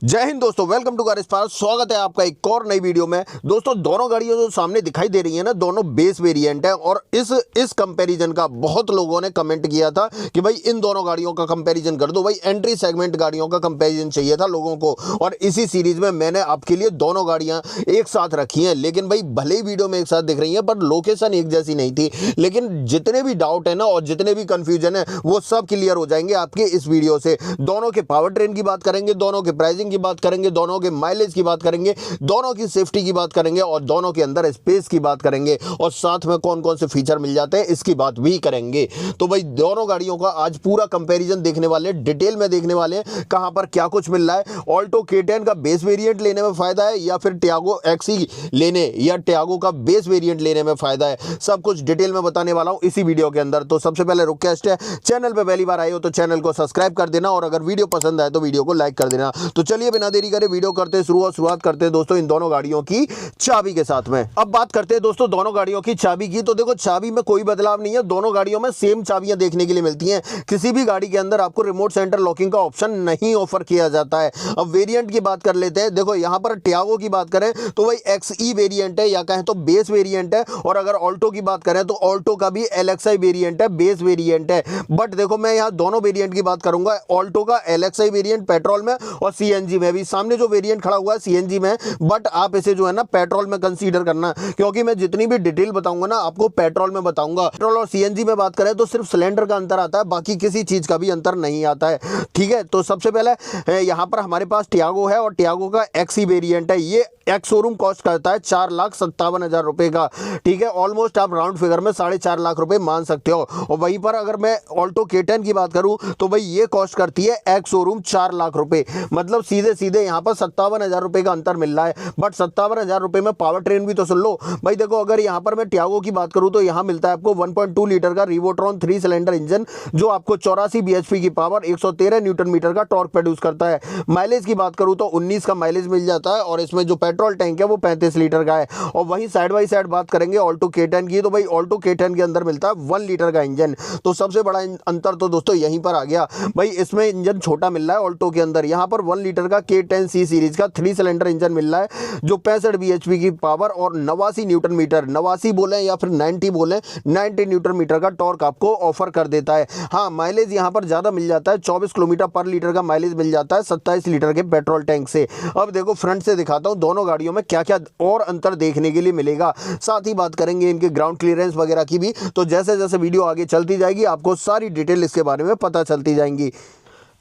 जय हिंद दोस्तों, welcome to car spark. स्वागत है आपका एक और नई वीडियो में। दोस्तों, दोनों गाड़ियां जो सामने दिखाई दे रही है ना, दोनों बेस वेरिएंट है। और इस कंपैरिजन का बहुत लोगों ने कमेंट किया था कि भाई इन दोनों गाड़ियों का कंपैरिजन कर दो। भाई एंट्री सेगमेंट गाड़ियों का कंपैरिजन चाहिए था लोगों को, और इसी सीरीज में मैंने आपके लिए दोनों गाड़ियां एक साथ रखी हैं। लेकिन भाई भले ही वीडियो में एक साथ दिख रही है, पर लोकेशन एक जैसी नहीं थी। लेकिन जितने भी डाउट है ना और जितने भी कंफ्यूजन है वो सब क्लियर हो जाएंगे आपके इस वीडियो से। दोनों के पावर ट्रेन की बात करेंगे, दोनों के प्राइसिंग की बात करेंगे, दोनों के माइलेज की बात करेंगे, दोनों की सेफ्टी की बात करेंगे और दोनों के अंदर स्पेस की बात करेंगे, और साथ में कौन कौन से फीचर मिल जाते हैं इसकी बात भी करेंगे। तो भाई दोनों गाड़ियों का आज पूरा कंपैरिजन देखने वाले, डिटेल में देखने वाले हैं कहां पर क्या कुछ मिल रहा है। ऑल्टो K10 का बेस वेरिएंट लेने में फायदा है या फिर टियागो एक्सी लेने या टियागो का बेस वेरिएंट लेने में फायदा है, सब कुछ डिटेल में बताने वाला हूं इसी वीडियो के अंदर। तो सबसे पहले रिक्वेस्ट है, चैनल पे पहली बार आए हो तो चैनल को सब्सक्राइब कर देना, और अगर वीडियो पसंद आए तो वीडियो को लाइक कर देना। तो चलिए बिना देरी करे वीडियो करते शुरुआत करते हैं दोस्तों इन दोनों गाड़ियों की चाबी के साथ में। अब बात करते हैं दोस्तों दोनों गाड़ियों की चाबी की। तो देखो, चाबी में कोई बदलाव नहीं है, दोनों गाड़ियों में सेम चाबियां देखने के लिए मिलती हैं। किसी भी गाड़ी के अंदर आपको रिमोट सेंटर लॉकिंग का ऑप्शन नहीं ऑफर किया जाता है। अब वेरिएंट की बात कर लेते हैं। देखो, यहां पर टियागो की बात करें तो वही XE वेरिएंट है या कहें तो बेस वेरिएंट है, और अगर ऑल्टो की बात करें तो ऑल्टो का भी LXI वेरिएंट है, बेस वेरिएंट है। बट देखो, मैं यहां दोनों वेरिएंट की बात करूंगा। ऑल्टो का LXI वेरिएंट पेट्रोल में और CNG में भी, सामने जो वेरिएंट खड़ा हुआ है CNG में, बट आप इसे जो है ना पेट्रोल में कंसीडर करना, क्योंकि मैं जितनी भी डिटेल बताऊंगा ना आपको पेट्रोल में बताऊंगा। पेट्रोल और CNG में बात करें तो सिर्फ सिलेंडर का अंतर आता है, बाकी किसी चीज का भी अंतर नहीं आता है। ठीक है, तो सबसे पहले यहां पर हमारे पास टियागो है और टियागो का XE वेरिएंट है। ये एक्स शोरूम कॉस्ट करता है 4,57,000 रुपए का। ठीक है, ऑलमोस्ट आप राउंड फिगर में 4.5 लाख रुपए मान सकते हो। और वहीं पर अगर मैं ऑल्टो K10 की बात करूं तो भाई ये कॉस्ट करती है एक्स शोरूम 4 लाख रुपए। मतलब सीधे सीधे यहां पर 57,000 रुपए का अंतर मिल रहा है। बट 57,000 रुपए में पावर ट्रेन भी तो सुन लो भाई। देखो, अगर यहां पर मैं टियागो की बात करूं तो यहां मिलता है आपको 1.2 लीटर का रिवोट्रॉन 3 सिलेंडर इंजन, जो आपको 84 bhp की पावर, 113 न्यूटन मीटर का टॉर्क प्रोड्यूस करता है। माइलेज की बात करूं तो 19 का माइलेज मिल जाता है, और इसमें जो पेट्रोल टैंक है वो 35 लीटर का है। और वहीं साइड बाई साइड बात करेंगे ऑल्टो K10 की, तो भाई ऑल्टो K10 के अंदर मिलता है 1 लीटर का इंजन। तो सबसे बड़ा अंतर तो दोस्तों यहीं पर आ गया भाई, इसमें इंजन छोटा मिल रहा है ऑल्टो के अंदर। यहां पर 1 लीटर का K10C सीरीज का 3 सिलेंडर इंजन मिल रहा है, जो 65 bhp की पावर और 89 न्यूटन मीटर, 89 बोले या फिर 90 बोले, 90 न्यूटन मीटर का टॉर्क आपको ऑफर कर देता है। हाँ, माइलेज यहां पर ज्यादा मिल जाता है, 24 किलोमीटर पर लीटर का माइलेज मिल जाता है 27 लीटर के पेट्रोल टैंक से। अब देखो, फ्रंट से दिखाता हूं दोनों गाड़ियों में क्या क्या और अंतर देखने के लिए मिलेगा। साथ ही बात करेंगे इनके ग्राउंड क्लियरेंस वगैरह की भी। तो जैसे जैसे वीडियो आगे चलती जाएगी आपको सारी डिटेल इसके बारे में पता चलती जाएंगी।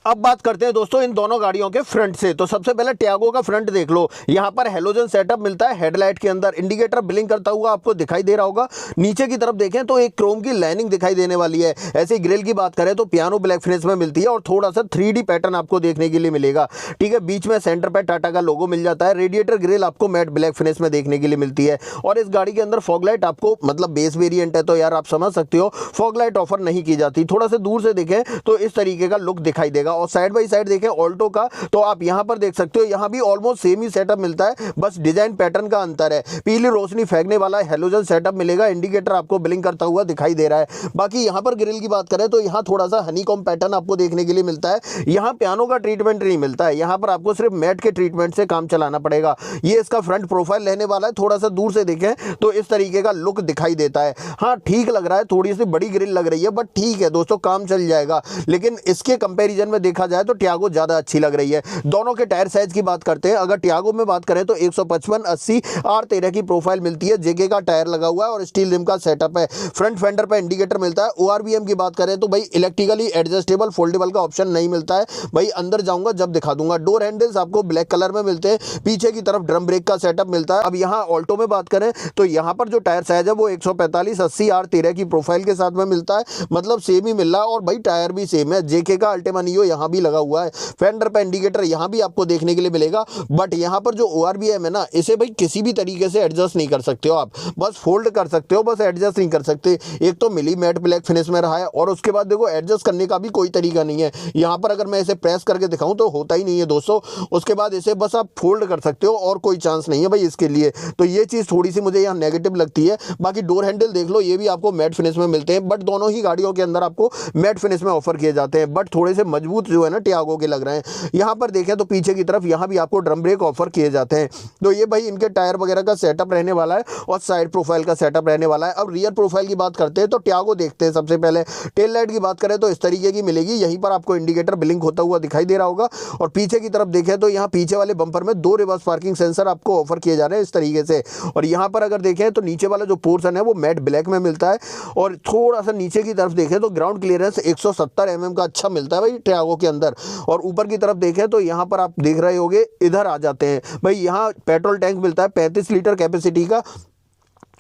अब बात करते हैं दोस्तों इन दोनों गाड़ियों के फ्रंट से। तो सबसे पहले टियागो का फ्रंट देख लो। यहां पर हेलोजन सेटअप मिलता है हेडलाइट के अंदर, इंडिकेटर ब्लिंक करता हुआ आपको दिखाई दे रहा होगा। नीचे की तरफ देखें तो एक क्रोम की लाइनिंग दिखाई देने वाली है। ऐसे ग्रिल की बात करें तो पियानो ब्लैक फिनिश में मिलती है, और थोड़ा सा 3D पैटर्न आपको देखने के लिए मिलेगा। ठीक है, बीच में सेंटर पे टाटा का लोगो मिल जाता है। रेडिएटर ग्रिल आपको मैट ब्लैक फिनिश में देखने के लिए मिलती है, और इस गाड़ी के अंदर फॉगलाइट आपको, मतलब बेस वेरिएंट है तो यार आप समझ सकते हो, फॉगलाइट ऑफर नहीं की जाती। थोड़ा सा दूर से देखें तो इस तरीके का लुक दिखाई देगा। और साइड बाई साइड देखें ऑल्टो का तो आप यहां पर देख सकते हो, यहां भी ऑलमोस्ट सेम ही सेटअप मिलता है, बस डिजाइन पैटर्न का अंतर है। पीली रोशनी फेंकने वाला हेलोजन सेटअप मिलेगा, इंडिकेटर आपको ब्लिंक करता हुआ दिखाई दे रहा है। बाकी यहां पर ग्रिल की बात करें तो यहां थोड़ा सा हनीकॉम्ब पैटर्न आपको देखने के लिए मिलता है। यहां पियानो का ट्रीटमेंट नहीं मिलता है, यहां पर आपको सिर्फ मैट के ट्रीटमेंट से काम चलाना पड़ेगा। ये इसका फ्रंट प्रोफाइल रहने वाला है। थोड़ा सा दूर से देखें तो इस तरीके का लुक दिखाई देता है। हाँ, ठीक लग रहा है, थोड़ी सी बड़ी ग्रिल लग रही है, बट ठीक है दोस्तों, काम चल जाएगा। लेकिन इसके कंपैरिजन में देखा जाए तो टियागो ज्यादा अच्छी लग रही है। दोनों के टायर साइज की बात करते हैं। अगर टियागो में बात करें तो 155/80 R13 की प्रोफाइल मिलती है, जेके का टायर लगा हुआ है और स्टील रिम का सेटअप है। फ्रंट फेंडर पे इंडिकेटर मिलता है। ORVM की बात करें तो भाई इलेक्ट्रिकली एडजस्टेबल फोल्डेबल का ऑप्शन नहीं मिलता है। भाई अंदर जाऊंगा जब दिखा दूंगा। डोर हैंडल्स आपको ब्लैक कलर में मिलते हैं। पीछे की तरफ ड्रम ब्रेक का सेटअप मिलता है। अब यहाँ ऑल्टो में बात करें तो यहाँ पर जो टायर साइज है वो 145/80 R13 की प्रोफाइल के साथ में मिलता है, मतलब सेम ही मिल रहा है। और भाई टायर भी सेम है, जेके का अल्टीमा नियो यहाँ भी लगा हुआ है। फेंडर पे इंडिकेटर यहां भी आपको देखने के लिए मिलेगा। बट यहां पर जो ORVM है ना, इसे भाई किसी भी तरीके से एडजस्ट नहीं कर सकते हो आप, बस फोल्ड कर सकते हो, बस एडजस्ट नहीं कर सकते। एक तो मिली मैट ब्लैक फिनिश में रहा है, और उसके बाद देखो एडजस्ट करने का भी कोई तरीका नहीं है। यहां पर अगर मैं इसे प्रेस करके दिखाऊं तो होता ही नहीं है दोस्तों। उसके बाद इसे बस आप फोल्ड कर सकते हो, और कोई चांस नहीं है भाई इसके लिए। तो ये चीज थोड़ी सी मुझे यहाँ नेगेटिव लगती है। बाकी डोर हैंडल देख लो, ये भी आपको मैट फिनिश में मिलते हैं, बट दोनों ही गाड़ियों के अंदर आपको मैट फिनिश में ऑफर किए जाते हैं, बट थोड़े से मजबूत मजबूत जो है ना टियागो के लग रहे हैं। यहाँ पर देखें तो पीछे की तरफ यहाँ भी आपको ड्रम ब्रेक ऑफर किए जाते हैं। तो ये भाई इनके टायर वगैरह का सेटअप रहने वाला है और साइड प्रोफाइल का सेटअप रहने वाला है। अब रियर प्रोफाइल की बात करते हैं तो टियागो देखते हैं। सबसे पहले टेल लाइट की बात करें तो इस तरीके की मिलेगी, यहीं पर आपको इंडिकेटर ब्लिंक होता हुआ दिखाई दे रहा होगा। और पीछे की तरफ देखें तो यहाँ पीछे वाले बम्पर में 2 रिवर्स पार्किंग सेंसर आपको ऑफर किए जा रहे हैं इस तरीके से। और यहाँ पर अगर देखें तो नीचे वाला जो पोर्शन है वो मैट ब्लैक में मिलता है। और थोड़ा सा नीचे की तरफ देखें तो ग्राउंड क्लियरेंस 170 mm का अच्छा मिलता है भाई टियागो के अंदर। और ऊपर की तरफ देखें तो यहाँ पर आप देख रहे होंगे, इधर आ जाते हैं भाई, यहाँ पेट्रोल टैंक मिलता है 35 लीटर कैपेसिटी का।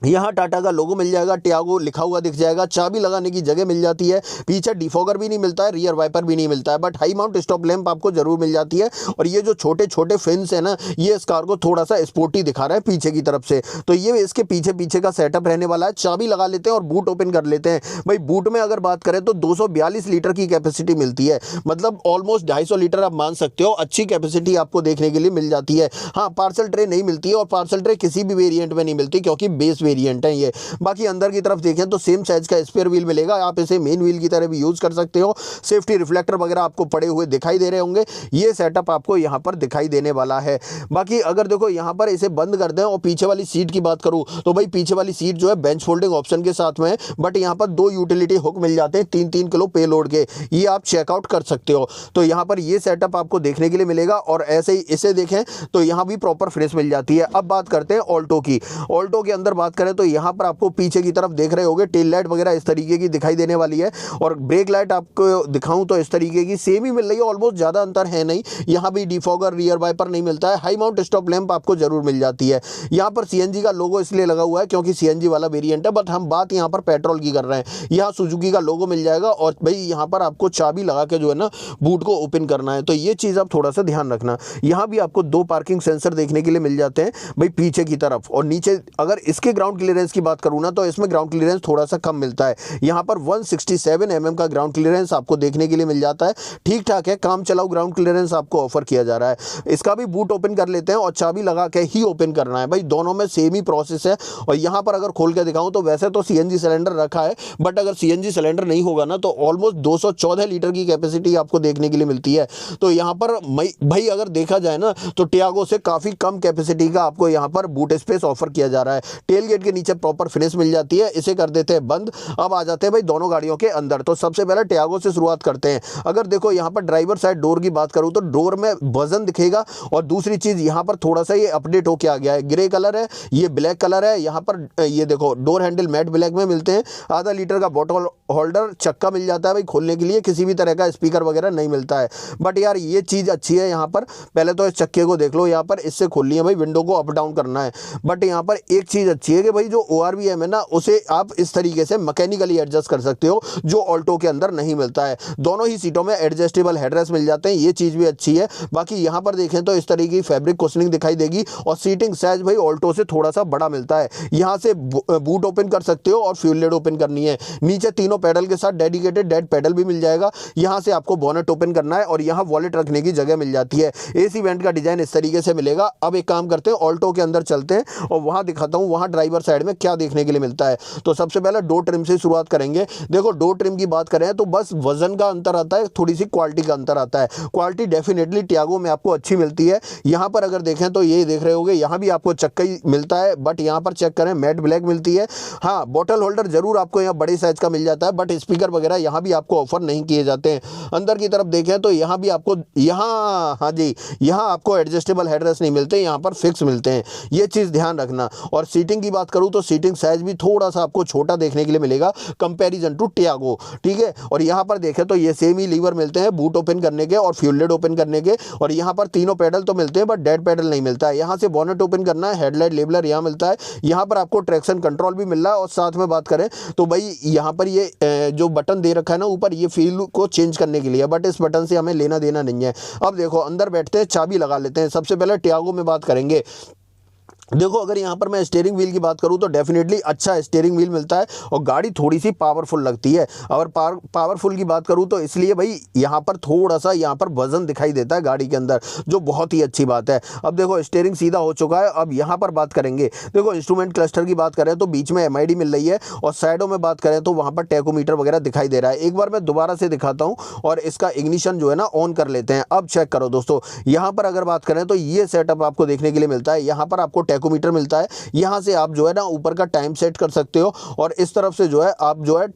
यहाँ टाटा का लोगो मिल जाएगा, टियागो लिखा हुआ दिख जाएगा, चाबी लगाने की जगह मिल जाती है, पीछे डिफॉगर भी नहीं मिलता है, रियर वाइपर भी नहीं मिलता है, but high mount stop lamp आपको जरूर मिल जाती है। और ये जो छोटे छोटे फिन्स है ना, ये इस कार को थोड़ा सा स्पोर्टी दिखा रहा है पीछे की तरफ से। तो ये इसके पीछे का सेटअप रहने वाला है। चाबी लगा लेते हैं और बूट ओपन कर लेते हैं। भाई बूट में अगर बात करें तो 242 लीटर की कैपेसिटी मिलती है, मतलब ऑलमोस्ट 250 लीटर आप मान सकते हो। अच्छी कैपेसिटी आपको देखने के लिए मिल जाती है। हाँ, पार्सल ट्रे नहीं मिलती है और पार्सल ट्रे किसी भी वेरिएंट में नहीं मिलती क्योंकि बेस वेरिएंट है ये। बाकी अंदर की तरफ देखें तो सेम साइज का स्पेयर व्हील मिलेगा, आप इसे मेन व्हील की तरह भी यूज कर सकते हो। सेफ्टी रिफ्लेक्टर वगैरह आपको पड़े हुए दिखाई दे रहे होंगे, ये सेटअप आपको यहाँ पर दिखाई देने वाला है। बाकी अगर देखो यहाँ पर इसे बंद कर दें और पीछे वाली सीट की बात करूँ तो भाई पीछे वाली सीट जो है बेंच फोल्डिंग ऑप्शन के साथ में है, बट यहाँ पर 2 यूटिलिटी हुक मिल जाते हैं 3-3 किलो पे लोड के, ये आप चेकआउट कर सकते हो। तो यहाँ पर ये सेटअप आपको देखने के लिए मिलेगा। और ऐसे ही इसे देखें तो यहाँ भी प्रॉपर फिनिश मिल जाती है। अब बात करते हैं ऑल्टो की। ऑल्टो के अंदर बात करें तो यहाँ पर आपको पीछे की तरफ देख रहे होंगे टेल लाइट वगैरह इस तरीके की दिखाई देने वाली है। और ब्रेक लाइट आपको दिखाऊं तो इस तरीके की सेम ही मिल रही है, ऑलमोस्ट ज़्यादा अंतर है नहीं। यहाँ भी डिफॉगर रियर वाइपर नहीं मिलता है। हाई माउंट स्टॉप लैंप आपको जरूर मिल जाती है। यहाँ पर सीएनजी का लोगो इसलिए लगा हुआ है क्योंकि सीएनजी वाला वेरिएंट है, बट हम बात यहाँ पर पेट्रोल की कर रहे हैं। यहाँ सुजुकी का लोगो मिल जाएगा और भाई यहाँ पर आपको चाबी लगा के जो है ना बूट को ओपन करना है, तो ये चीज़ आप थोड़ा सा ध्यान रखना। यहाँ भी आपको 2 पार्किंग सेंसर देखने के लिए मिल जाते हैं भाई पीछे की तरफ। और नीचे अगर इसके ग्राउंड क्लियरेंस की बात करूँ ना तो इसमें ग्राउंड क्लियरेंस थोड़ा सा कम मिलता है। यहाँ पर 167 mm का ग्राउंड क्लियरेंस आपको देखने के लिए मिल जाता है। ठीक ठाक है, काम चलाऊ ग्राउंड क्लियरेंस आपको ऑफर किया जा रहा है। इसका भी बूट ओपन कर लेते हैं और चाबी लगा के ही ओपन करना है भाई, दोनों में सेम ही प्रोसेस है। और यहाँ पर अगर खोल के दिखाऊं तो वैसे तो सीएनजी सिलेंडर रखा है, बट अगर सीएनजी सिलेंडर नहीं होगा ना तो ऑलमोस्ट 214 लीटर की कैपेसिटी आपको देखने के लिए मिलती है। तो यहाँ पर भाई अगर देखा जाए ना तो टियागो से काफ़ी कम कैपेसिटी का आपको यहाँ पर बूट स्पेस ऑफर किया जा रहा है। टेल गेट के नीचे प्रॉपर फिनिश मिल जाती है। इसे कर देते हैं बंद। अब आ जाते हैं भाई दोनों गाड़ियों के अंदर। तो सबसे पहले टियागो से शुरुआत करते हैं। अगर देखो यहाँ पर ड्राइवर साइड डोर की बात करूँ तो डोर में वजन दिखेगा। और दूसरी चीज़ यहाँ पर थोड़ा सा ये अपडेट होके आ गया है, ग्रे कलर है, ये ब्लैक कलर है। यहाँ पर ये देखो डोर हैंडल मैट ब्लैक में मिलते हैं। आधा लीटर का बॉटल होल्डर चक्का मिल जाता है भाई खोलने के लिए, किसी भी तरह का स्पीकर वगैरह नहीं मिलता है। बट यार ये चीज़ अच्छी है, यहाँ पर पहले तो इस चक्के को देख लो, यहाँ पर इससे खोलनी है भाई, विंडो को अप डाउन करना है। बट यहाँ पर एक चीज़ अच्छी है कि भाई जो ORVM है ना उसे आप इस तरीके से मैकेनिकली एडजस्ट कर सकते हो, जो ऑल्टो के अंदर नहीं मिलता है। दोनों ही सीटों में एडजस्टेबल हेडरेस्ट मिल जाते हैं, ये चीज़ भी अच्छी है। बाकी यहाँ पर देखें तो इस तरीके की फैब्रिक कुशनिंग दिखाई देगी। और सीटिंग साइज भाई ऑल्टो से थोड़ा सा बड़ा मिलता है। यहाँ से बूट ओपन कर सकते हो और फ्यूल लिड ओपन करनी है। नीचे तीनों पैडल के साथ डेडिकेटेड डेड पैडल भी मिल जाएगा। यहाँ से आपको बोनेट ओपन करना है और यहाँ वॉलेट रखने की जगह मिल जाती है। AC वेंट का डिजाइन इस तरीके से मिलेगा। अब एक काम करते हैं, ऑल्टो के अंदर चलते हैं और वहाँ दिखाता हूँ वहाँ ड्राइवर साइड में क्या देखने के लिए मिलता है। तो सबसे पहले डोर ट्रिम से शुरुआत करेंगे। देखो डोर ट्रिम की बात करें तो बस वजन का अंतर आता है, थोड़ी सी क्वालिटी का अंतर आता है। क्वालिटी डेफिनेटली टियागो में आपको अच्छी मिलती है। यहाँ पर अगर देखें तो ये देख रहे होंगे, यहाँ भी आपको चक्का ही मिलता है, बट यहाँ पर चेक करें मैट ब्लैक मिलती है। हाँ, बॉटल होल्डर जरूर आपको यहाँ बड़े साइज का मिल जाता है, बट स्पीकर वगैरह यहाँ भी आपको ऑफर नहीं किए जाते हैं। अंदर की तरफ देखें तो यहाँ भी आपको हाँ जी, यहाँ आपको एडजस्टेबल हेडरेस्ट नहीं मिलते, यहाँ पर फिक्स मिलते हैं, ये चीज़ ध्यान रखना। और सीटिंग की बात करूँ तो सीटिंग साइज भी थोड़ा सा आपको छोटा देखने के लिए मिलेगा कंपैरिजन टू टियागो, ठीक है। और यहाँ पर देखें तो ये सेम ही लीवर मिलते हैं बूट ओपन करने के और फ्यूल लिड ओपन करने के। और यहाँ पर तीनों पैडल तो मिलते हैं बट डेड पैडल नहीं मिलता है। यहाँ से बोनेट ओपन करना है, हेडलाइट लेबलर यहाँ मिलता है। यहाँ पर आपको ट्रैक्शन कंट्रोल भी मिल रहा है। और साथ में बात करें तो भाई यहाँ पर ये जो बटन दे रखा है ना ऊपर, ये फील को चेंज करने के लिए, बट इस बटन से हमें लेना देना नहीं है। अब देखो अंदर बैठते हैं, चाबी लगा लेते हैं। सबसे पहले टियागो में बात करेंगे। देखो अगर यहाँ पर मैं स्टीयरिंग व्हील की बात करूँ तो डेफिनेटली अच्छा स्टीयरिंग व्हील मिलता है और गाड़ी थोड़ी सी पावरफुल लगती है। और पावरफुल की बात करूँ तो इसलिए भाई यहाँ पर थोड़ा सा यहाँ पर वजन दिखाई देता है गाड़ी के अंदर, जो बहुत ही अच्छी बात है। अब देखो स्टीयरिंग सीधा हो चुका है। अब यहाँ पर बात करेंगे, देखो इंस्ट्रूमेंट क्लस्टर की बात करें तो बीच में MID मिल रही है और साइडों में बात करें तो वहाँ पर टैकोमीटर वगैरह दिखाई दे रहा है। एक बार मैं दोबारा से दिखाता हूँ और इसका इग्निशन जो है ना ऑन कर लेते हैं। अब चेक करो दोस्तों, यहाँ पर अगर बात करें तो ये सेटअप आपको देखने के लिए मिलता है। यहाँ पर आपको टैकोमीटर मिलता है, यहाँ से आप जो है ना ऊपर का टाइम सेट कर सकते हो और इस तरफ से जो है आप जो है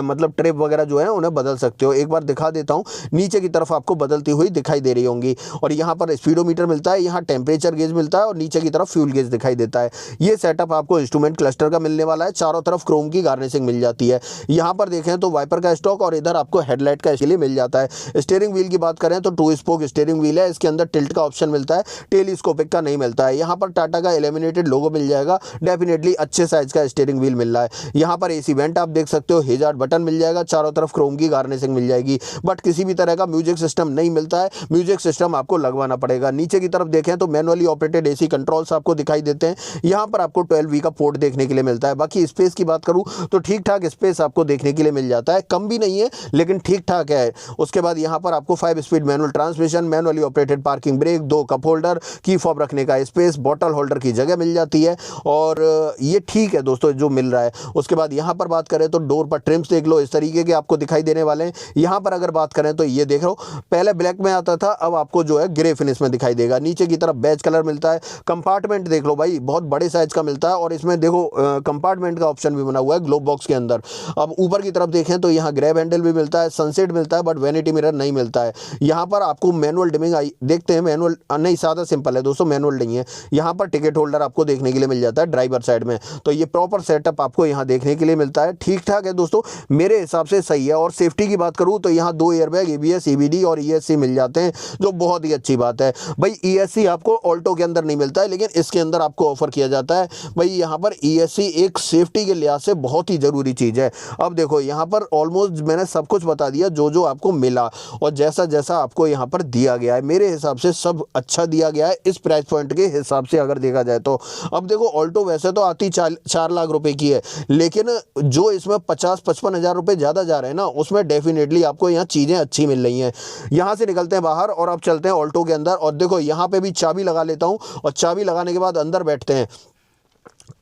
मतलब ट्रिप वगैरह जो है उन्हें बदल सकते हो। एक बार दिखा देता हूँ, नीचे की तरफ आपको बदलती हुई दिखाई दे रही होंगी और यहाँ पर स्पीडोमीटर मिलता है, यहाँ टेम्परेचर गेज मिलता है और नीचे की तरफ फ्यूल गेज दिखाई देता है। ये सेटअप आपको इंस्ट्रूमेंट क्लस्टर का मिलने वाला है। चारों तरफ क्रोम की गार्निशिंग मिल जाती है। यहाँ पर देखें तो वाइपर का स्टॉक और इधर आपको हेडलाइट का इसके लिए मिल जाता है। स्टीयरिंग व्हील की बात करें तो 2 स्पोक स्टीयरिंग व्हील है। इसके अंदर टिल्ट का ऑप्शन मिलता है, टेलीस्कोपिक का नहीं मिलता है। यहाँ पर टाटा का एलिमिनेटेड लोगो मिल जाएगा। डेफिनेटली अच्छे साइज का स्टीयरिंग व्हील मिल रहा है। यहाँ पर AC वेंट आप देख सकते हो, हेजार्ड बटन मिल जाएगा, चारों तरफ क्रोम की गार्निशिंग मिल जाएगी। बट किसी भी तरह का म्यूजिक सिस्टम नहीं मिलता है, म्यूजिक सिस्टम आपको लगवाना पड़ेगा। नीचे की तरफ देखें तो मैनुअली ऑपरेटेड AC कंट्रोल्स आपको दिखाई देते हैं। यहाँ पर आपको 12V का पोर्ट देखने के लिए मिलता है। बाकी स्पेस की बात करूँ तो ठीक ठाक स्पेस आपको देखने के लिए मिल जाता है, कम भी नहीं है लेकिन ठीक ठाक है। उसके बाद यहाँ पर आपको 5 speed manual transmission, manually operated parking break, 2 cup holder, key fob रखने का स्पेस, बॉटल होल्डर की जगह मिल जाती है और ये ठीक है दोस्तों जो मिल रहा है। उसके बाद यहाँ पर बात करें तो डोर पर ट्रिम्स देख लो, इस तरीके के आपको दिखाई देने वाले हैं। यहाँ पर अगर बात करें तो ये देख लो, पहले ब्लैक में आता था, अब आपको जो है ग्रे फिनिश में दिखाई देगा। नीचे की तरफ बेज कलर मिलता है। कंपार्टमेंट देख लो भाई, बहुत बड़े साइज का मिलता है और इसमें देखो कंपार्टमेंट का ऑप्शन भी बना हुआ है ग्लोब बॉक्स के अंदर। अब ऊपर की तरफ देखें तो यहाँ ग्रैब हैंडल भी मिलता है, सनसेट मिलता है, बट वैनिटी मिरर नहीं मिलता है। यहाँ पर आपको मैनुअल डिमिंग देखते हैं, मैनुअल नहीं, सादा सिंपल है दोस्तों, मैनुअल नहीं है। यहाँ पर टिकट होल्डर आपको देखने के लिए मिल जाता है ड्राइवर साइड में। तो ये प्रॉपर सेटअप आपको यहाँ देखने के लिए मिलता है। ठीक ठाक है दोस्तों, मेरे हिसाब से सही है। और सेफ्टी की बात करूँ तो यहाँ 2 एयरबैग, ABS, EBD और ESC मिल जाते हैं, जो बहुत ही अच्छी बात है। भाई ESC आपको ऑल्टो के अंदर नहीं मिलता है, लेकिन इसके अंदर आपको ऑफर किया जाता है। भाई यहाँ पर ESC एक सेफ्टी के लिहाज से बहुत ही ज़रूरी चीज़ है। अब देखो यहाँ पर ऑलमोस्ट मैंने सब कुछ बता दिया जो जो आपको मिला और जैसा जैसा आपको यहाँ पर दिया गया है। मेरे हिसाब से सब अच्छा दिया गया है इस प्राइस पॉइंट के हिसाब से अगर देखा जाए तो। अब देखो ऑल्टो वैसे तो आती 4 लाख रुपए की है, लेकिन जो इसमें 50-55 हज़ार रुपये ज़्यादा जा रहे हैं ना, उसमें डेफिनेटली आपको यहाँ चीज़ें अच्छी मिल रही हैं। यहाँ से निकलते हैं बाहर और अब चलते हैं ऑल्टो के अंदर। और देखो यहाँ पे भी चाबी लगा लेता हूँ और चाबी लगाने के बाद अंदर बैठते हैं।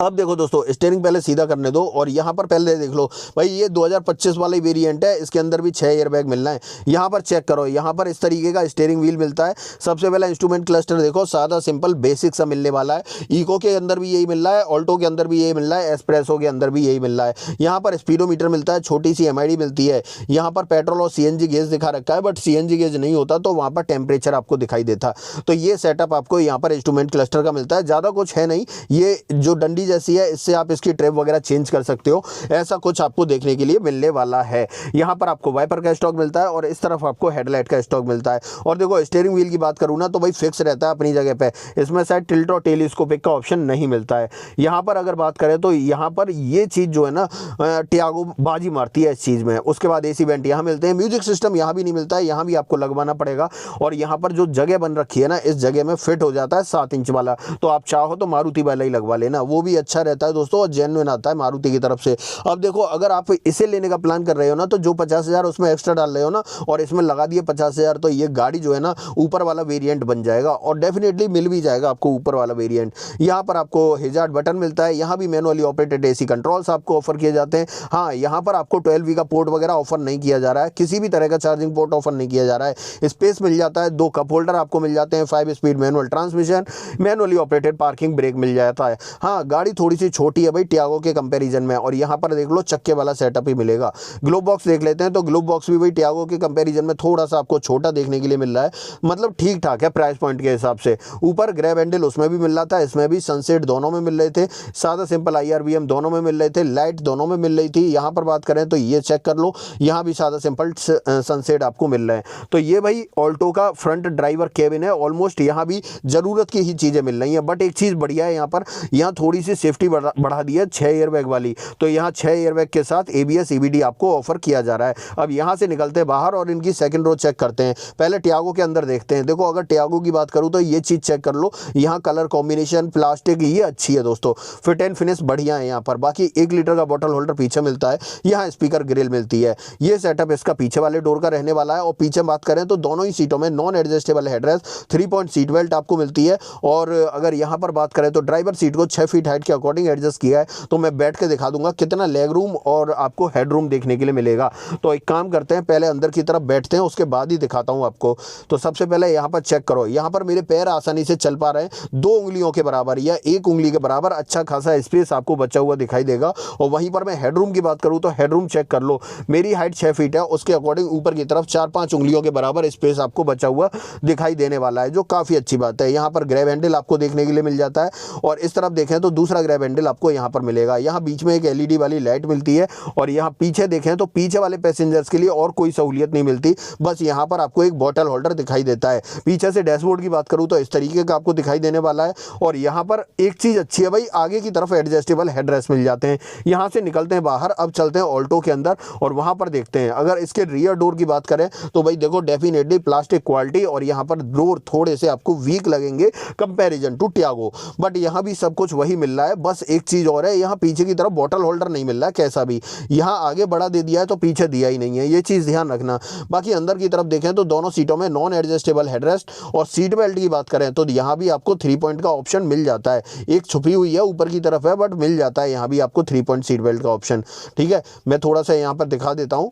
अब देखो दोस्तों, स्टीयरिंग पहले सीधा करने दो और यहाँ पर पहले देख लो भाई, ये 2025 वाला वेरिएंट है, इसके अंदर भी 6 एयरबैग मिलना है। यहाँ पर चेक करो, यहाँ पर इस तरीके का स्टीयरिंग व्हील मिलता है। सबसे पहला इंस्ट्रूमेंट क्लस्टर देखो, सादा सिंपल बेसिक सा मिलने वाला है। इको के अंदर भी यही मिल रहा है, ऑल्टो के अंदर भी यही मिल रहा है, एस्प्रेसो के अंदर भी यही मिल रहा है। यहाँ पर स्पीडोमीटर मिलता है, छोटी सी MID मिलती है। यहाँ पर पेट्रोल और CNG गेज दिखा रखा है, बट CNG गेज नहीं होता तो वहाँ पर टेम्परेचर आपको दिखाई देता। तो ये सेटअप आपको यहाँ पर इंस्ट्रूमेंट क्लस्टर का मिलता है। ज़्यादा कुछ है नहीं, ये जो डंडी जैसी है इससे आप इसकी ट्रिप वगैरह चेंज कर सकते हो, ऐसा कुछ आपको देखने के लिए मिलने वाला है। यहाँ पर आपको वाइपर का स्टॉक मिलता है और इस तरफ आपको हेडलाइट का स्टॉक मिलता है। और देखो स्टीयरिंग व्हील की बात करूँ ना तो भाई फिक्स रहता है अपनी जगह पे, इसमें शायद टिल्ट और टेलीस्कोपिक का ऑप्शन नहीं मिलता है। यहाँ पर अगर बात करें तो यहाँ पर ये चीज़ जो है ना टियागो बाजी मारती है इस चीज़ में। उसके बाद AC वेंट यहाँ मिलते हैं, म्यूजिक सिस्टम यहाँ भी नहीं मिलता है, यहाँ भी आपको लगवाना पड़ेगा। और यहाँ पर जो जगह बन रखी है ना, इस जगह में फिट हो जाता है 7 इंच वाला, तो आप चाहो तो मारुति वाला ही लगवा लेना, वो भी अच्छा रहता है दोस्तों और जेन्युइन आता है मारुति की तरफ से। अब देखो अगर आप इसे लेने का प्लान कर रहे हो ना, तो जो 50,000 उसमें एक्स्ट्रा डाल रहे हो ना और इसमें लगा दिए 50,000, तो ये गाड़ी जो है ना ऊपर वाला वेरिएंट बन जाएगा और डेफिनेटली मिल भी जाएगा आपको ऊपर वाला वेरिएंट। यहाँ पर आपको हेजार्ड बटन मिलता है, यहाँ भी मैनुअली ऑपरेटेड AC कंट्रोल्स आपको ऑफर किए जाते हैं। हाँ, यहाँ पर आपको 12V का पोर्ट वगैरह ऑफर नहीं किया जा रहा है, किसी भी तरह का चार्जिंग पोर्ट ऑफर नहीं किया जा रहा है। स्पेस मिल जाता है, 2 कप होल्डर आपको मिल जाते हैं, 5 speed manual transmission, manually operated parking brake मिल जाता है। हाँ, गाड़ी थोड़ी सी छोटी है भाई टियागो के कंपैरिजन में, और यहाँ पर देख लो चक्के वाला सेटअप ही मिलेगा। ग्लोब बॉक्स देख लेते हैं, तो ग्लोब बॉक्स भी भाई टियागो के कंपैरिजन में थोड़ा सा आपको छोटा देखने के लिए मिल रहा है, मतलब ठीक ठाक है प्राइस पॉइंट के हिसाब से। ऊपर ग्रैब हैंडल उसमें भी मिल रहा था, इसमें भी सनसेट दोनों में मिल रहे थे, सादा सिंपल IRBM दोनों में मिल रहे थे, लाइट दोनों में मिल रही थी। यहाँ पर बात करें तो ये चेक कर लो, यहाँ भी सादा सिंपल सनसेट आपको मिल रहे हैं। तो ये भाई ऑल्टो का फ्रंट ड्राइवर केबिन है, ऑलमोस्ट यहाँ भी ज़रूरत की ही चीज़ें मिल रही हैं। बट एक चीज़ बढ़िया है, यहाँ पर यहाँ थोड़ी थोड़ी सी सेफ्टी बढ़ा दी है 6 एयरबैग वाली। तो यहाँ 6 एयरबैग के साथ ABS EBD आपको ऑफर किया जा रहा है। अब यहाँ से निकलते हैं बाहर और इनकी सेकंड रो चेक करते हैं। पहले टियागो के अंदर देखते हैं। देखो अगर टियागो की बात करूँ तो ये चीज़ चेक कर लो, यहाँ कलर कॉम्बिनेशन प्लास्टिक ये अच्छी है दोस्तों, फिट एंड फिनिश बढ़िया है यहाँ पर। बाकी 1 लीटर का बॉटल होल्डर पीछे मिलता है, यहाँ स्पीकर ग्रिल मिलती है। ये सेटअप इसका पीछे वाले डोर का रहने वाला है। और पीछे बात करें तो दोनों ही सीटों में non adjustable headrest 3 point seat belt आपको मिलती है। और अगर यहाँ पर बात करें तो ड्राइवर सीट को 6 फीट हाइट के अकॉर्डिंग एडजस्ट किया है। तो मैं बैठ के दिखा दूंगा कितना लेग रूम और आपको हेड रूम देखने के लिए मिलेगा। तो एक काम करते हैं, पहले अंदर की तरफ बैठते हैं, उसके बाद ही दिखाता हूँ आपको। तो सबसे पहले यहाँ पर चेक करो, यहाँ पर मेरे पैर आसानी से चल पा रहे हैं। 2 उंगलियों के बराबर या 1 उंगली के बराबर अच्छा खासा स्पेस आपको बचा हुआ दिखाई देगा। और वहीं पर मैं हेडरूम की बात करूँ तो हेडरूम चेक कर लो, मेरी हाइट 6 फीट है, उसके अकॉर्डिंग ऊपर की तरफ 4-5 उंगलियों के बराबर स्पेस आपको बचा हुआ दिखाई देने वाला है, जो काफ़ी अच्छी बात है। यहाँ पर ग्रैब हैंडल आपको देखने के लिए मिल जाता है। और इस तरफ देखें तो दूसरा ग्रैब हैंडल आपको यहाँ पर मिलेगा। यहाँ बीच में एक LED वाली लाइट मिलती है। और यहाँ पीछे देखें तो पीछे वाले पैसेंजर्स के लिए और कोई सहूलियत नहीं मिलती, बस यहाँ पर आपको एक बॉटल होल्डर दिखाई देता है। पीछे से डैशबोर्ड की बात करूँ तो इस तरीके का आपको दिखाई देने वाला है। और यहाँ पर एक चीज़ अच्छी है भाई, आगे की तरफ एडजस्टेबल हेडरेस्ट मिल जाते हैं। यहाँ से निकलते हैं बाहर, अब चलते हैं ऑल्टो के अंदर और वहाँ पर देखते हैं। अगर इसके रियर डोर की बात करें तो भाई देखो डेफिनेटली प्लास्टिक क्वालिटी, और यहाँ पर डोर थोड़े से आपको वीक लगेंगे कंपैरिजन टू टियागो, बट यहाँ भी सब कुछ वही मिल रहा है। बस एक चीज़ और है, यहाँ पीछे की तरफ बॉटल होल्डर नहीं मिल रहा है कैसा भी। यहाँ आगे बड़ा दे दिया है तो पीछे दिया ही नहीं है, ये चीज़ ध्यान रखना। बाकी अंदर की तरफ देखें तो दोनों सीटों में नॉन एडजस्टेबल हेडरेस्ट, और सीट बेल्ट की बात करें तो यहाँ भी आपको 3 पॉइंट का ऑप्शन मिल जाता है। एक छुपी हुई है ऊपर की तरफ है, बट मिल जाता है यहाँ भी आपको 3 पॉइंट सीट बेल्ट का ऑप्शन। ठीक है, मैं थोड़ा सा यहाँ पर दिखा देता हूँ।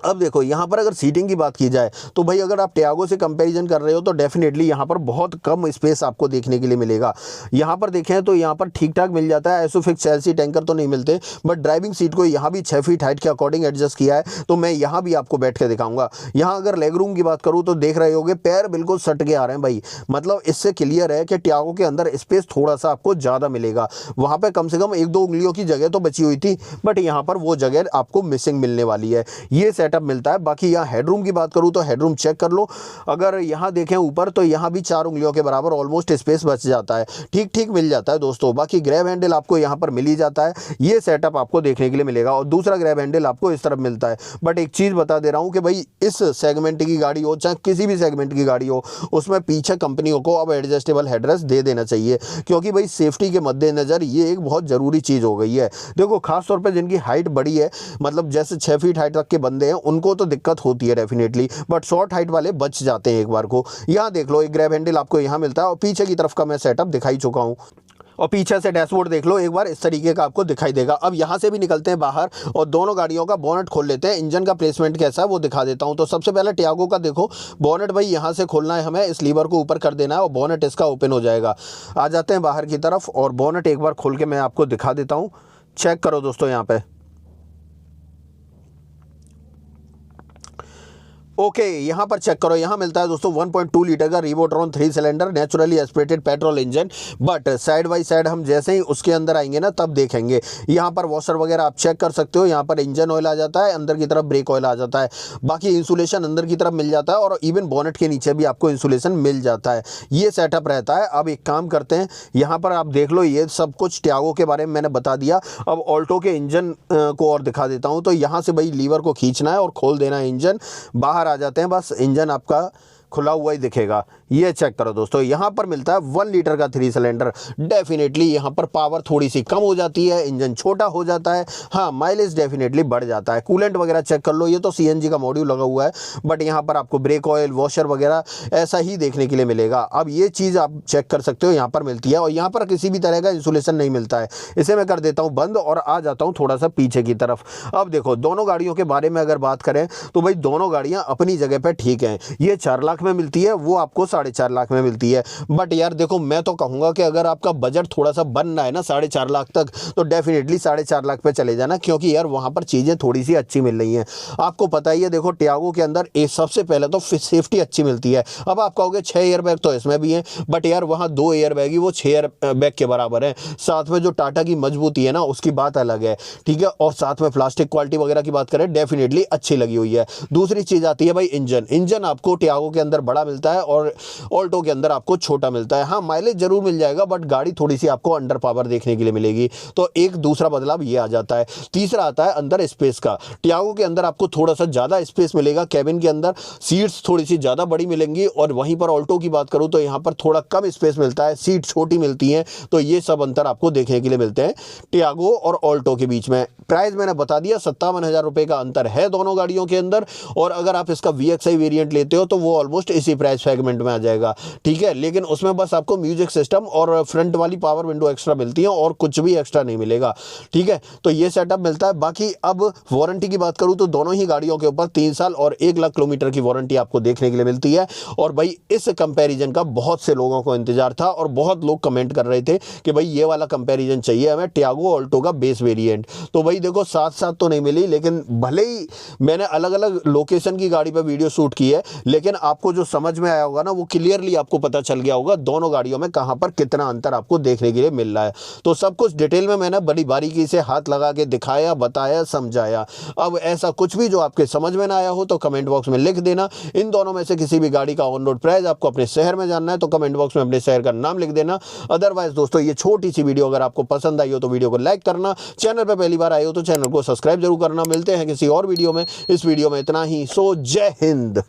अब देखो यहाँ पर अगर सीटिंग की बात की जाए तो भाई अगर आप टियागो से कंपैरिजन कर रहे हो तो डेफिनेटली यहाँ पर बहुत कम स्पेस आपको देखने के लिए मिलेगा। यहाँ पर देखें तो यहाँ पर ठीक ठाक मिल जाता है, एसोफिक्स चेल्सी टैंकर तो नहीं मिलते, बट ड्राइविंग सीट को यहाँ भी 6 फीट हाइट के अकॉर्डिंग एडजस्ट किया है। तो मैं यहाँ भी आपको बैठ के दिखाऊंगा। यहाँ अगर लेग रूम की बात करूँ तो देख रहे होगे पैर बिल्कुल सट के आ रहे हैं भाई, मतलब इससे क्लियर है कि टियागो के अंदर स्पेस थोड़ा सा आपको ज़्यादा मिलेगा। वहाँ पर कम से कम 1-2 उंगलियों की जगह तो बची हुई थी, बट यहाँ पर वो जगह आपको मिसिंग मिलने वाली है। ये सेटअप मिलता है। बाकी यहाँ हेडरूम की बात करूँ तो हेडरूम चेक कर लो, अगर यहाँ देखें ऊपर तो यहाँ भी 4 उंगलियों के बराबर ऑलमोस्ट स्पेस बच जाता है, ठीक ठीक मिल जाता है दोस्तों। बाकी ग्रैब हैंडल आपको यहाँ पर मिल ही जाता है, ये सेटअप आपको देखने के लिए मिलेगा। और दूसरा ग्रैब हैंडल आपको इस तरफ मिलता है। बट एक चीज़ बता दे रहा हूँ कि भाई इस सेगमेंट की गाड़ी हो चाहे किसी भी सेगमेंट की गाड़ी हो, उसमें पीछे कंपनियों को अब एडजस्टेबल हेडरेस्ट दे देना चाहिए, क्योंकि भाई सेफ्टी के मद्देनज़र ये एक बहुत ज़रूरी चीज़ हो गई है। देखो खासतौर पर जिनकी हाइट बड़ी है, मतलब जैसे 6 फीट हाइट तक के बंदे हैं, उनको तो दिक्कत होती है डेफिनेटली, बट शॉर्ट हाइट वाले बच जाते हैं एक बार को। यहाँ देख लो एक ग्रैब हैंडल आपको यहाँ मिलता है, और पीछे की तरफ का मैं सेटअप दिखाई चुका हूँ। और पीछे से डैशबोर्ड देख लो एक बार, इस तरीके का आपको दिखाई देगा। अब यहाँ से भी निकलते हैं बाहर और दोनों गाड़ियों का बोनट खोल लेते हैं। इंजन का प्लेसमेंट कैसा है वो दिखा देता हूँ। तो सबसे पहले टियागो का देखो बोनट भाई यहाँ से खोलना है हमें, इस लीवर को ऊपर कर देना है और बोनट इसका ओपन हो जाएगा। आ जाते हैं बाहर की तरफ और बोनट एक बार खोल के मैं आपको दिखा देता हूँ। चेक करो दोस्तों यहाँ पे, ओके यहाँ पर चेक करो, यहाँ मिलता है दोस्तों 1.2 लीटर का रिवोट्रॉन 3 cylinder naturally aspirated petrol engine. But side by side हम जैसे ही उसके अंदर आएंगे ना तब देखेंगे, यहाँ पर वॉशर वगैरह आप चेक कर सकते हो। यहाँ पर इंजन ऑयल आ जाता है, अंदर की तरफ ब्रेक ऑयल आ जाता है, बाकी इंसुलेशन अंदर की तरफ मिल जाता है, और इवन बोनेट के नीचे भी आपको इंसुलेशन मिल जाता है। ये सेटअप रहता है। अब एक काम करते हैं, यहाँ पर आप देख लो ये सब कुछ टियागो के बारे में मैंने बता दिया। अब ऑल्टो के इंजन को और दिखा देता हूँ। तो यहाँ से भाई लीवर को खींचना है और खोल देना है इंजन, बाहर आ जाते हैं, बस इंजन आपका खुला हुआ ही दिखेगा। ये चेक करो दोस्तों, यहाँ पर मिलता है 1 लीटर का 3 सिलेंडर। डेफिनेटली यहाँ पर पावर थोड़ी सी कम हो जाती है, इंजन छोटा हो जाता है, हाँ माइलेज डेफिनेटली बढ़ जाता है। कूलेंट वगैरह चेक कर लो, ये तो CNG का मॉड्यूल लगा हुआ है, बट यहाँ पर आपको ब्रेक ऑयल वॉशर वगैरह ऐसा ही देखने के लिए मिलेगा। अब ये चीज़ आप चेक कर सकते हो, यहाँ पर मिलती है। और यहाँ पर किसी भी तरह का इंसुलेशन नहीं मिलता है। इसे मैं कर देता हूँ बंद और आ जाता हूँ थोड़ा सा पीछे की तरफ। अब देखो दोनों गाड़ियों के बारे में अगर बात करें तो भाई दोनों गाड़ियाँ अपनी जगह पर ठीक हैं। ये 4 लाख में मिलती है, वो आपको 4.5 लाख में मिलती है। बट यार देखो मैं तो कहूँगा कि अगर आपका बजट थोड़ा सा बन रहा है ना 4.5 लाख तक, तो डेफिनेटली 4.5 लाख पे चले जाना, क्योंकि यार वहाँ पर चीज़ें थोड़ी सी अच्छी मिल रही हैं। आपको पता ही है, देखो टियागो के अंदर सबसे पहले तो सेफ्टी अच्छी मिलती है। अब आप कहोगे 6 एयरबैग तो इसमें भी हैं, बट यार वहाँ 2 एयरबैग ही वो 6 एयरबैग के बराबर है। साथ में जो टाटा की मजबूती है ना उसकी बात अलग है, ठीक है। और साथ में प्लास्टिक क्वालिटी वगैरह की बात करें डेफिनेटली अच्छी लगी हुई है। दूसरी चीज़ आती है भाई इंजन। इंजन आपको टियागो के अंदर बड़ा मिलता है और ऑल्टो के अंदर आपको छोटा मिलता है। हाँ, माइलेज जरूर मिल जाएगा बट गाड़ी थोड़ी सी आपको अंडर पावर देखने के लिए मिलेगी। तो एक दूसरा बदलाव ये आ जाता है। तीसरा आता है अंदर स्पेस का। टियागो के अंदर आपको थोड़ा सा ज़्यादा स्पेस मिलेगा, कैबिन के अंदर सीट्स थोड़ी सी ज़्यादा बड़ी मिलेंगी, और वहीं पर ऑल्टो की बात करूँ तो यहाँ पर थोड़ा कम स्पेस मिलता है, सीट छोटी मिलती हैं। तो ये सब अंतर आपको देखने के लिए मिलते हैं टियागो और ऑल्टो के बीच में। प्राइस मैंने बता दिया, 57,000 रुपये का अंतर है दोनों गाड़ियों के अंदर। और अगर आप इसका VXI वेरिएंट लेते हो तो वो ऑलमोस्ट इसी प्राइस सेगमेंट में आ जाएगा, ठीक है। लेकिन उसमें बस आपको म्यूजिक सिस्टम और फ्रंट वाली पावर विंडो एक्स्ट्रा मिलती है और कुछ भी एक्स्ट्रा नहीं मिलेगा, ठीक है। तो ये सेटअप मिलता है। बाकी अब वारंटी की बात करूं तो दोनों ही गाड़ियों के ऊपर 3 साल और 1 लाख किलोमीटर की वारंटी आपको देखने के लिए मिलती है। और भाई इस कंपैरिजन का बहुत से लोगों को इंतजार था और बहुत लोग कमेंट कर रहे थे कि भाई ये वाला कंपैरिजन चाहिए हमें, टियागो ऑल्टो का बेस वेरिएंट। तो भाई देखो साथ साथ तो नहीं मिली, लेकिन भले ही मैंने अलग अलग लोकेशन की गाड़ी पर वीडियो शूट की है, लेकिन आपको जो समझ में आया होगा ना, वो क्लियरली आपको पता चल गया होगा दोनों गाड़ियों में कहां पर कितना अंतर आपको देखने के लिए मिल रहा है। तो सब कुछ डिटेल में मैंने बड़ी बारीकी से हाथ लगा के दिखाया, बताया, समझाया। अब ऐसा कुछ भी जो आपके समझ में ना आया हो तो कमेंट बॉक्स में लिख देना। इन दोनों में से किसी भी गाड़ी का ऑन रोड प्राइस आपको अपने शहर में जानना है तो कमेंट बॉक्स में अपने शहर का नाम लिख देना। अदरवाइज दोस्तों, ये छोटी सी वीडियो अगर आपको पसंद आई हो तो वीडियो को लाइक करना, चैनल पर पहली बार आए हो तो चैनल को सब्सक्राइब जरूर करना। मिलते हैं किसी और वीडियो में। इस वीडियो में इतना ही। सो जय हिंद।